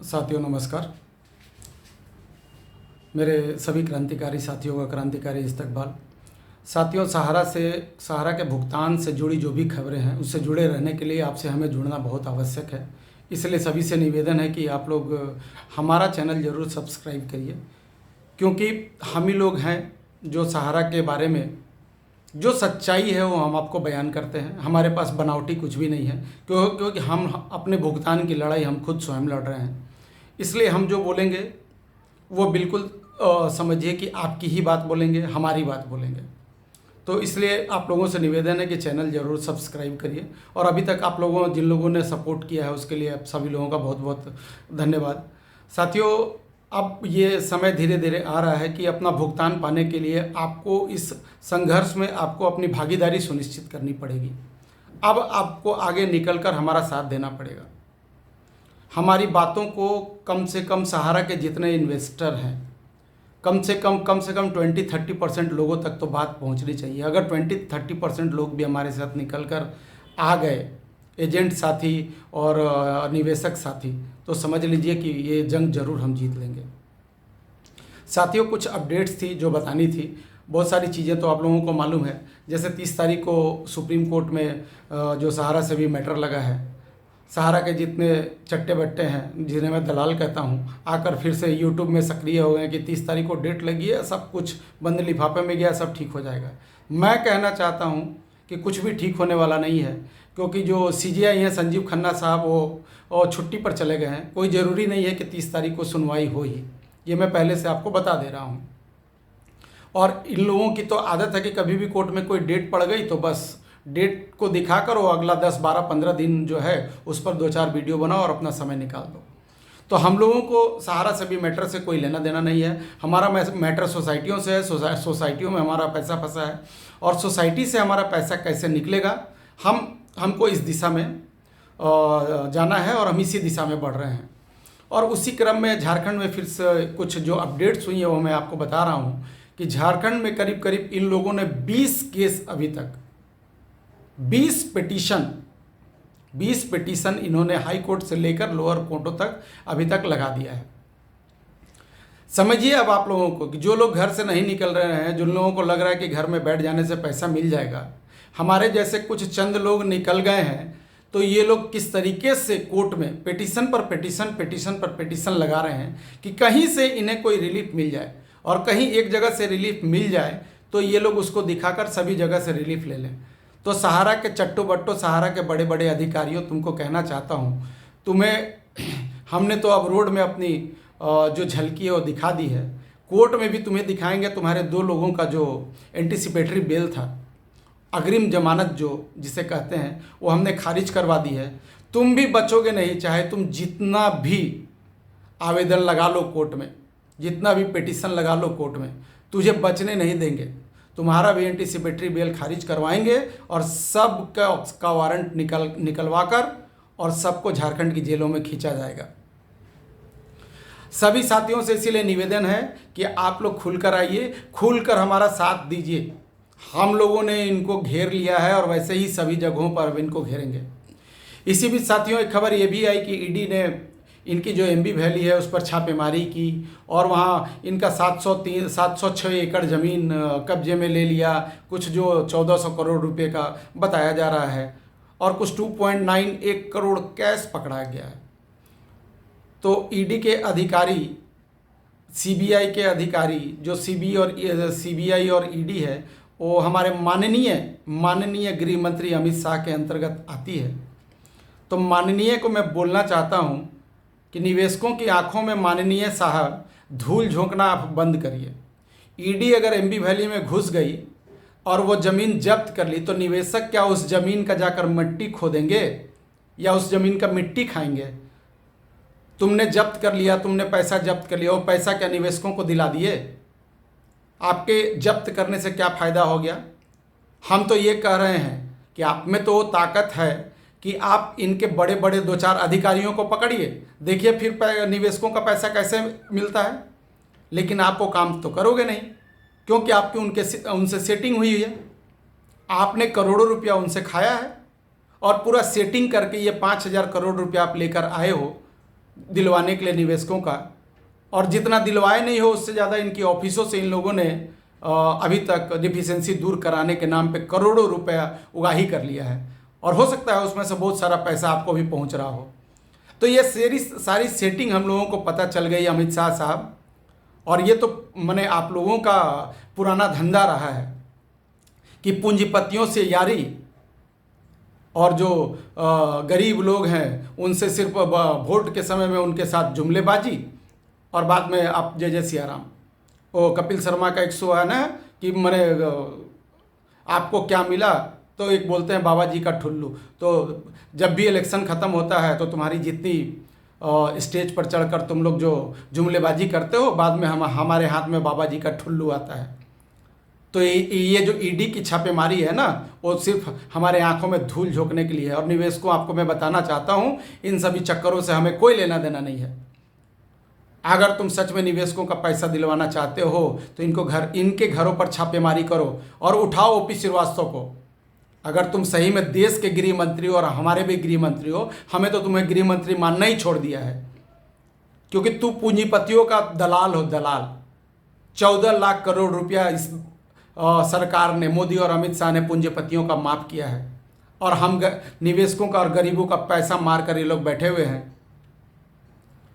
साथियों नमस्कार। मेरे सभी क्रांतिकारी साथियों का क्रांतिकारी इस्तकबाल। साथियों, सहारा के भुगतान से जुड़ी जो भी खबरें हैं उससे जुड़े रहने के लिए आपसे हमें जुड़ना बहुत आवश्यक है। इसलिए सभी से निवेदन है कि आप लोग हमारा चैनल ज़रूर सब्सक्राइब करिए, क्योंकि हम ही लोग हैं जो सहारा के बारे में जो सच्चाई है वो हम आपको बयान करते हैं। हमारे पास बनावटी कुछ भी नहीं है, क्योंकि हम अपने भुगतान की लड़ाई हम खुद स्वयं लड़ रहे हैं। इसलिए हम जो बोलेंगे वो बिल्कुल समझिए कि आपकी ही बात बोलेंगे, हमारी बात बोलेंगे। तो इसलिए आप लोगों से निवेदन है कि चैनल ज़रूर सब्सक्राइब करिए। और अभी तक आप लोगों जिन लोगों ने सपोर्ट किया है उसके लिए आप सभी लोगों का बहुत बहुत धन्यवाद। साथियों, अब ये समय धीरे धीरे आ रहा है कि अपना भुगतान पाने के लिए आपको इस संघर्ष में आपको अपनी भागीदारी सुनिश्चित करनी पड़ेगी। अब आपको आगे निकलकर हमारा साथ देना पड़ेगा। हमारी बातों को कम से कम सहारा के जितने इन्वेस्टर हैं कम से कम 20-30% लोगों तक तो बात पहुंचनी चाहिए। अगर 20-30% लोग भी हमारे साथ निकल कर आ गए, एजेंट साथी और निवेशक साथी, तो समझ लीजिए कि ये जंग जरूर हम जीत लेंगे। साथियों, कुछ अपडेट्स थी जो बतानी थी। बहुत सारी चीज़ें तो आप लोगों को मालूम है। जैसे 30 तारीख को सुप्रीम कोर्ट में जो सहारा से भी मैटर लगा है, सहारा के जितने चट्टे बट्टे हैं, जिन्हें मैं दलाल कहता हूं, आकर फिर से यूट्यूब में सक्रिय हो गए कि 30 तारीख को डेट लगी है, सब कुछ बंद लिफाफे में गया, सब ठीक हो जाएगा। मैं कहना चाहता हूं कि कुछ भी ठीक होने वाला नहीं है, क्योंकि जो सीजीआई हैं संजीव खन्ना साहब वो छुट्टी पर चले गए हैं। कोई ज़रूरी नहीं है कि 30 तारीख को सुनवाई हो ही, ये मैं पहले से आपको बता दे रहा हूँ। और इन लोगों की तो आदत है कि कभी भी कोर्ट में कोई डेट पड़ गई तो बस डेट को दिखाकर वो अगला 10, 12, 15 दिन जो है उस पर 2-4 वीडियो बनाओ और अपना समय निकाल दो। तो हम लोगों को सहारा से भी मैटर से कोई लेना देना नहीं है। हमारा मैटर सोसाइटियों से है। सोसाइटियों में हमारा पैसा फंसा है और सोसाइटी से हमारा पैसा कैसे निकलेगा, हमको इस दिशा में जाना है और हम इसी दिशा में बढ़ रहे हैं। और उसी क्रम में झारखंड में फिर से कुछ जो अपडेट्स हुई है वो मैं आपको बता रहा हूँ कि झारखंड में करीब करीब इन लोगों ने 20 केस, अभी तक 20 पिटीशन इन्होंने हाई कोर्ट से लेकर लोअर कोर्टों तक अभी तक लगा दिया है। समझिए अब आप लोगों को कि जो लोग घर से नहीं निकल रहे हैं, जिन लोगों को लग रहा है कि घर में बैठ जाने से पैसा मिल जाएगा, हमारे जैसे कुछ चंद लोग निकल गए हैं, तो ये लोग किस तरीके से कोर्ट में पिटीशन पर पिटीशन लगा रहे हैं कि कहीं से इन्हें कोई रिलीफ मिल जाए। और कहीं एक जगह से रिलीफ मिल जाए तो ये लोग उसको दिखाकर सभी जगह से रिलीफ ले लें। तो सहारा के चट्टो बट्टो, सहारा के बड़े बड़े अधिकारियों, तुमको कहना चाहता हूँ, तुम्हें हमने तो अब रोड में अपनी जो झलकी है वो दिखा दी है। कोर्ट में भी तुम्हें दिखाएंगे। तुम्हारे 2 लोगों का जो एंटीसिपेटरी बेल था, अग्रिम जमानत जो जिसे कहते हैं, वो हमने खारिज करवा दी है। तुम भी बचोगे नहीं, चाहे तुम जितना भी आवेदन लगा लो कोर्ट में, जितना भी पिटीशन लगा लो कोर्ट में, तुझे बचने नहीं देंगे। तुम्हारा भी एंटीसिपेटरी बेल खारिज करवाएंगे और सब का वारंट निकलवा कर और सबको झारखंड की जेलों में खींचा जाएगा। सभी साथियों से इसीलिए निवेदन है कि आप लोग खुलकर आइए, खुलकर हमारा साथ दीजिए। हम लोगों ने इनको घेर लिया है और वैसे ही सभी जगहों पर इनको घेरेंगे। इसी बीच साथियों, एक खबर ये भी आई कि ईडी ने इनकी जो एमबी वैली है उस पर छापेमारी की और वहाँ इनका 706 एकड़ ज़मीन कब्जे में ले लिया। कुछ जो 1400 करोड़ रुपए का बताया जा रहा है और कुछ 2.91 करोड़ कैश पकड़ा गया है। तो ईडी के अधिकारी, सीबीआई के अधिकारी, जो सीबीआई और ईडी है, वो हमारे माननीय गृह मंत्री अमित शाह के अंतर्गत आती है। तो माननीय को मैं बोलना चाहता हूँ कि निवेशकों की आंखों में माननीय साहब धूल झोंकना आप बंद करिए। ईडी अगर एमबी वैली में घुस गई और वो ज़मीन जब्त कर ली तो निवेशक क्या उस ज़मीन का जाकर मिट्टी खोदेंगे या उस ज़मीन का मिट्टी खाएंगे? तुमने जब्त कर लिया, तुमने पैसा जब्त कर लिया, वो पैसा क्या निवेशकों को दिला दिए? आपके जब्त करने से क्या फ़ायदा हो गया? हम तो ये कह रहे हैं कि आप में तो वो ताकत है कि आप इनके बड़े बड़े 2-4 अधिकारियों को पकड़िए, देखिए फिर निवेशकों का पैसा कैसे मिलता है। लेकिन आप वो काम तो करोगे नहीं, क्योंकि आपकी उनसे सेटिंग हुई है। आपने करोड़ों रुपया उनसे खाया है और पूरा सेटिंग करके ये 5,000 करोड़ रुपया आप लेकर आए हो। दिलवाने के लिए निवेशकों का, और जितना दिलवाए नहीं हो उससे ज़्यादा इनकी ऑफिसों से इन लोगों ने अभी तक डिफिशेंसी दूर कराने के नाम पे करोड़ों रुपया उगाही कर लिया है, और हो सकता है उसमें से बहुत सारा पैसा आपको भी पहुंच रहा हो। तो ये सारी सेटिंग हम लोगों को पता चल गई अमित शाह साहब, और ये तो मैंने आप लोगों का पुराना धंधा रहा है कि पूंजीपतियों से यारी, और जो गरीब लोग हैं उनसे सिर्फ वोट के समय में उनके साथ जुमलेबाजी, और बाद में आप जय जय सिया राम। वो कपिल शर्मा का एक शो है ना कि मैंने आपको क्या मिला, तो एक बोलते हैं बाबा जी का ठुल्लू। तो जब भी इलेक्शन ख़त्म होता है तो तुम्हारी जितनी स्टेज पर चढ़कर तुम लोग जो जुमलेबाजी करते हो, बाद में हमारे हाथ में बाबा जी का ठुल्लू आता है। तो ये जो ईडी की छापेमारी है ना, वो सिर्फ हमारे आंखों में धूल झोंकने के लिए है। और निवेशकों आपको मैं बताना चाहता हूँ, इन सभी चक्करों से हमें कोई लेना देना नहीं है। अगर तुम सच में निवेशकों का पैसा दिलवाना चाहते हो तो इनके घरों पर छापेमारी करो और उठाओ ओपी श्रीवास्तव को। अगर तुम सही में देश के गृह मंत्री हो और हमारे भी गृह मंत्री हो, हमें तो तुम्हें गृह मंत्री मानना ही छोड़ दिया है, क्योंकि तू पूंजीपतियों का दलाल हो, दलाल। 14 लाख करोड़ रुपया इस सरकार ने, मोदी और अमित शाह ने पूंजीपतियों का माफ किया है, और हम निवेशकों का और गरीबों का पैसा मार कर ये लोग बैठे हुए हैं।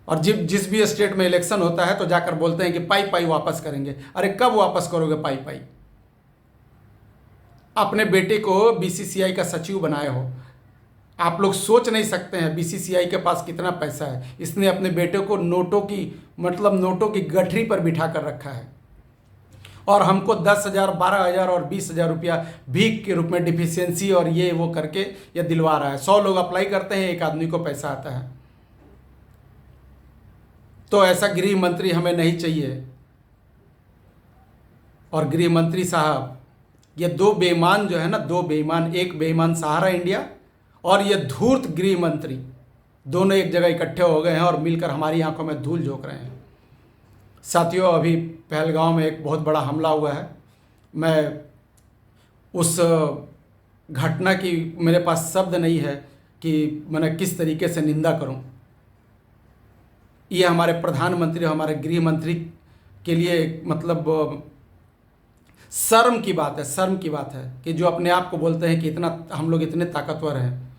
और जिस भी स्टेट में इलेक्शन होता है तो जाकर बोलते हैं कि पाई पाई वापस करेंगे। अरे कब वापस करोगे पाई पाई? अपने बेटे को बीसीसीआई का सचिव बनाए हो, आप लोग सोच नहीं सकते हैं बीसीसीआई के पास कितना पैसा है। इसने अपने बेटे को नोटों की गठरी पर बिठा कर रखा है, और हमको 10,000, 12,000 और 20,000 रुपया भीख के रूप में डिफिशियंसी और ये वो करके ये दिलवा रहा है। 100 लोग अप्लाई करते हैं, एक आदमी को पैसा आता है। तो ऐसा गृह मंत्री हमें नहीं चाहिए। और गृह मंत्री साहब, ये दो बेईमान जो है ना, दो बेईमान, एक बेईमान सहारा इंडिया और ये धूर्त गृह मंत्री, दोनों एक जगह इकट्ठे हो गए हैं और मिलकर हमारी आंखों में धूल झोंक रहे हैं। साथियों, अभी पहलगांव में एक बहुत बड़ा हमला हुआ है। मैं उस घटना की, मेरे पास शब्द नहीं है कि मैंने किस तरीके से निंदा करूं। ये हमारे प्रधानमंत्री, हमारे गृह मंत्री के लिए मतलब शर्म की बात है, शर्म की बात है कि जो अपने आप को बोलते हैं कि हम लोग इतने ताकतवर हैं,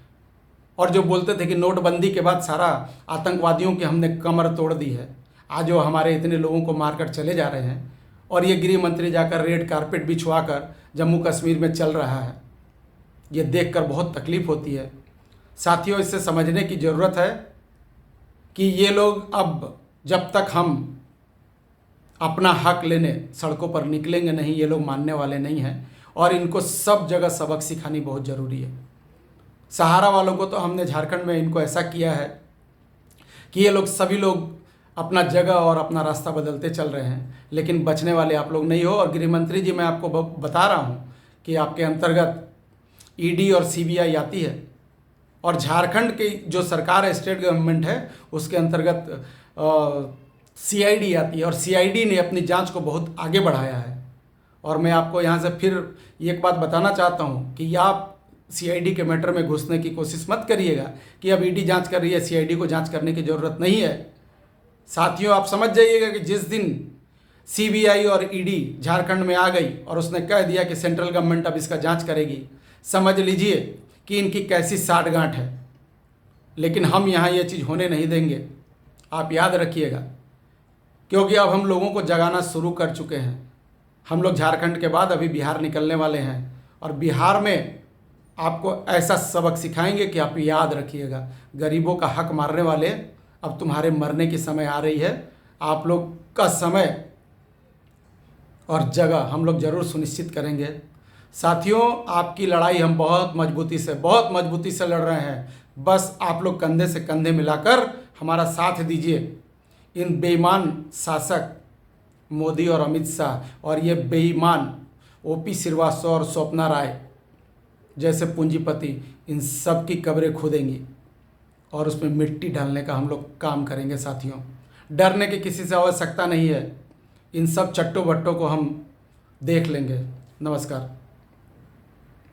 और जो बोलते थे कि नोटबंदी के बाद सारा आतंकवादियों की हमने कमर तोड़ दी है, आज वो हमारे इतने लोगों को मारकर चले जा रहे हैं, और ये गृह मंत्री जाकर रेड कारपेट बिछवाकर जम्मू कश्मीर में चल रहा है। ये देखकर बहुत तकलीफ़ होती है। साथियों, इससे समझने की ज़रूरत है कि ये लोग अब जब तक हम अपना हक लेने सड़कों पर निकलेंगे नहीं, ये लोग मानने वाले नहीं हैं, और इनको सब जगह सबक सिखानी बहुत ज़रूरी है। सहारा वालों को तो हमने झारखंड में इनको ऐसा किया है कि ये लोग सभी लोग अपना जगह और अपना रास्ता बदलते चल रहे हैं, लेकिन बचने वाले आप लोग नहीं हो। और गृह मंत्री जी, मैं आपको बता रहा हूँ कि आपके अंतर्गत ईडी और सीबीआई आती है, और झारखंड की जो सरकार है, स्टेट गवर्नमेंट है, उसके अंतर्गत सीआईडी आती है, और सीआईडी ने अपनी जांच को बहुत आगे बढ़ाया है। और मैं आपको यहाँ से फिर एक बात बताना चाहता हूँ कि आप सीआईडी के मैटर में घुसने की कोशिश मत करिएगा कि अब ईडी जांच कर रही है, सीआईडी को जांच करने की ज़रूरत नहीं है। साथियों, आप समझ जाइएगा कि जिस दिन सीबीआई और ईडी झारखंड में आ गई और उसने कह दिया कि सेंट्रल गवर्नमेंट अब इसका जाँच करेगी, समझ लीजिए कि इनकी कैसी साठगांठ है। लेकिन हम यहाँ ये चीज़ होने नहीं देंगे, आप याद रखिएगा, क्योंकि अब हम लोगों को जगाना शुरू कर चुके हैं। हम लोग झारखंड के बाद अभी बिहार निकलने वाले हैं, और बिहार में आपको ऐसा सबक सिखाएंगे कि आप याद रखिएगा, गरीबों का हक मारने वाले, अब तुम्हारे मरने की समय आ रही है। आप लोग का समय और जगह हम लोग ज़रूर सुनिश्चित करेंगे। साथियों, आपकी लड़ाई हम बहुत मजबूती से लड़ रहे हैं। बस आप लोग कंधे से कंधे मिलाकर हमारा साथ दीजिए। इन बेईमान शासक मोदी और अमित शाह और ये बेईमान ओपी श्रीवास्तव और स्वप्ना राय जैसे पूंजीपति, इन सब की कब्रें खोदेंगी और उसमें मिट्टी डालने का हम लोग काम करेंगे। साथियों, डरने की किसी से आवश्यकता नहीं है। इन सब चट्टो बट्टों को हम देख लेंगे। नमस्कार।